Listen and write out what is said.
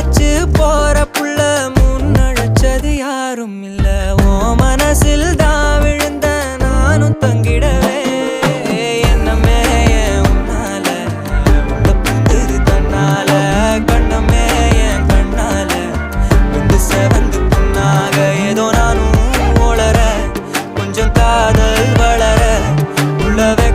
அழைச்சு போற புள்ள முன்னழைச்சது யாரும் இல்ல. ஓ மனசில் தான் விழுந்த நானும் தங்கிடவே என்னமே உன்னால உள்ள புந்தது தன்னால கண்ணமே என் கண்ணால வந்து செவந்து புண்ணாக ஏதோ நானும் ஒளர கொஞ்சம் காதல் வளர உள்ளவே